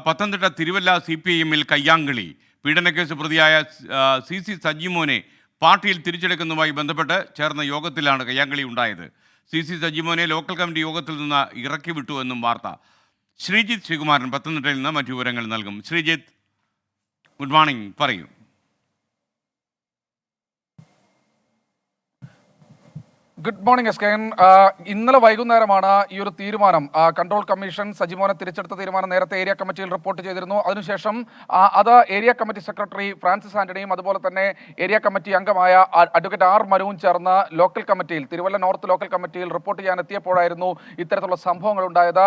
പത്തനംതിട്ട തിരുവല്ല CPIM-ൽ കയ്യാങ്കളി പീഡനക്കേസ് പ്രതിയായ CC സജിമോനെ പാർട്ടിയിൽ തിരിച്ചെടുക്കുന്നതുമായി ബന്ധപ്പെട്ട് ചേർന്ന യോഗത്തിലാണ് കയ്യാങ്കളി ഉണ്ടായത്. CC സജിമോനെ ലോക്കൽ കമ്മിറ്റി യോഗത്തിൽ നിന്ന് ഇറക്കി വിട്ടു എന്നും വാർത്ത. ശ്രീജിത്ത് ശ്രീകുമാരൻ പത്തനംതിട്ടയിൽ നിന്ന് മറ്റു വിവരങ്ങൾ നൽകും. ശ്രീജിത്ത്, ഗുഡ് മോർണിംഗ്, പറയൂ. ഗുഡ് മോർണിംഗ് എസ്കേൻ. ഇന്നലെ വൈകുന്നേരമാണ് ഈ ഒരു തീരുമാനം. കൺട്രോൾ കമ്മീഷൻ സജിമോനെ തിരിച്ചെടുത്ത തീരുമാനം നേരത്തെ ഏരിയ കമ്മിറ്റിയിൽ റിപ്പോർട്ട് ചെയ്തിരുന്നു. അതിനുശേഷം അത് ഏരിയ കമ്മിറ്റി സെക്രട്ടറി ഫ്രാൻസിസ് ആന്റണിയും അതുപോലെ തന്നെ ഏരിയ കമ്മിറ്റി അംഗമായ അഡ്വക്കേറ്റ് R മനുവും ചേർന്ന് ലോക്കൽ കമ്മിറ്റിയിൽ, തിരുവല്ല നോർത്ത് ലോക്കൽ കമ്മിറ്റിയിൽ റിപ്പോർട്ട് ചെയ്യാൻ എത്തിയപ്പോഴായിരുന്നു ഇത്തരത്തിലുള്ള സംഭവങ്ങൾ ഉണ്ടായത്.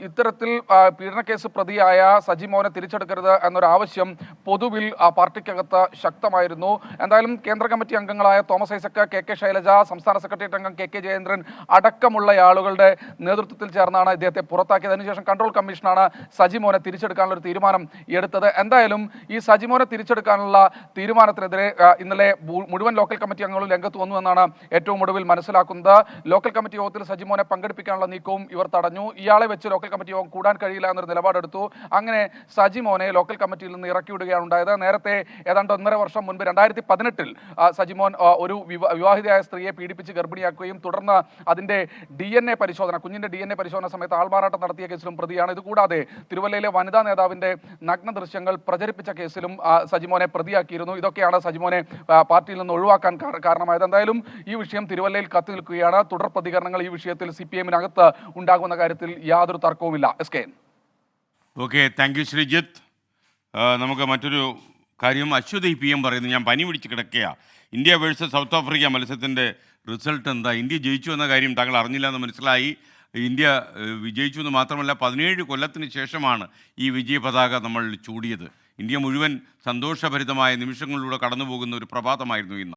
ഇത്തരത്തിൽ പീഡനക്കേസ് പ്രതിയായ സജിമോനെ തിരിച്ചെടുക്കരുത് എന്നൊരു ആവശ്യം പൊതുവിൽ പാർട്ടിക്കകത്ത് ശക്തമായിരുന്നു. എന്തായാലും കേന്ദ്ര കമ്മിറ്റി അംഗങ്ങളായ തോമസ് ഐസക്, KK ശൈലജ, സംസ്ഥാന സെക്രട്ടേറിയറ്റ് അംഗം KK ജയേന്ദ്രൻ അടക്കമുള്ള ആളുകളുടെ നേതൃത്വത്തിൽ ചേർന്നാണ് ഇദ്ദേഹത്തെ പുറത്താക്കിയത്. അതിനുശേഷം കൺട്രോൾ കമ്മീഷനാണ് സജിമോനെ തിരിച്ചെടുക്കാനുള്ള ഒരു തീരുമാനം എടുത്തത്. എന്തായാലും ഈ സജിമോനെ തിരിച്ചെടുക്കാനുള്ള തീരുമാനത്തിനെതിരെ ഇന്നലെ മുഴുവൻ ലോക്കൽ കമ്മിറ്റി അംഗങ്ങളും രംഗത്ത് വന്നു എന്നാണ് ഏറ്റവും ഒടുവിൽ മനസ്സിലാക്കുന്നത്. ലോക്കൽ കമ്മിറ്റി യോഗത്തിൽ സജിമോനെ പങ്കെടുപ്പിക്കാനുള്ള നീക്കവും ഇവർ തടഞ്ഞു. ഇയാളെ വെച്ച് ലോക്കൽ കമ്മിറ്റി യോഗം കൂടാൻ കഴിയില്ല എന്നൊരു നിലപാടെടുത്തു. അങ്ങനെ സജിമോനെ ലോക്കൽ കമ്മിറ്റിയിൽ നിന്ന് ഇറക്കി വിടുകയാണ് ഉണ്ടായത്. നേരത്തെ ഏതാണ്ട് 1.5 വർഷം മുൻപ് 2018-ൽ സജിമോൻ ഒരു വിവാഹിതയായ സ്ത്രീയെ പീഡിപ്പിച്ച് ഗർഭിണിയാക്കുകയും തുടർന്ന് അതിന്റെ കുഞ്ഞിന്റെ DNA പരിശോധന സമയത്ത് ആൾമാറാട്ടം നടത്തിയ കേസിലും പ്രതിയാണ്. ഇതുകൂടാതെ തിരുവല്ലയിലെ വനിതാ നേതാവിന്റെ നഗ്ന ദൃശ്യങ്ങൾ പ്രചരിപ്പിച്ച കേസിലും സജിമോനെ പ്രതിയാക്കിയിരുന്നു. ഇതൊക്കെയാണ് സജിമോനെ പാർട്ടിയിൽ നിന്ന് ഒഴിവാക്കാൻ കാരണമായത്. എന്തായാലും ഈ വിഷയം തിരുവല്ലയിൽ കത്തി നിൽക്കുകയാണ്. തുടർ പ്രതികരണങ്ങൾ ഈ വിഷയത്തിൽ CPM-നകത്ത് ഉണ്ടാകുന്ന കാര്യത്തിൽ യാതൊരു തർക്കവുമില്ല. Okay, thank you Sreejith. നമുക്ക് മറ്റൊരു കാര്യം അശ്വതി PM പറയുന്നു, ഞാൻ പനി പിടിച്ച് കിടക്കുകയാണ്. ഇന്ത്യ വേഴ്സസ് സൗത്ത് ആഫ്രിക്ക മത്സരത്തിൻ്റെ റിസൾട്ട് എന്താ? ഇന്ത്യ ജയിച്ചു എന്ന കാര്യം താങ്കൾ അറിഞ്ഞില്ല എന്ന് മനസ്സിലായി. ഇന്ത്യ വിജയിച്ചു എന്ന് മാത്രമല്ല 17 കൊല്ലത്തിന് ശേഷമാണ് ഈ വിജയ പതാക നമ്മൾ ചൂടിയത്. ഇന്ത്യ മുഴുവൻ സന്തോഷഭരിതമായ നിമിഷങ്ങളിലൂടെ കടന്നു പോകുന്ന ഒരു പ്രഭാതമായിരുന്നു ഇന്ന്.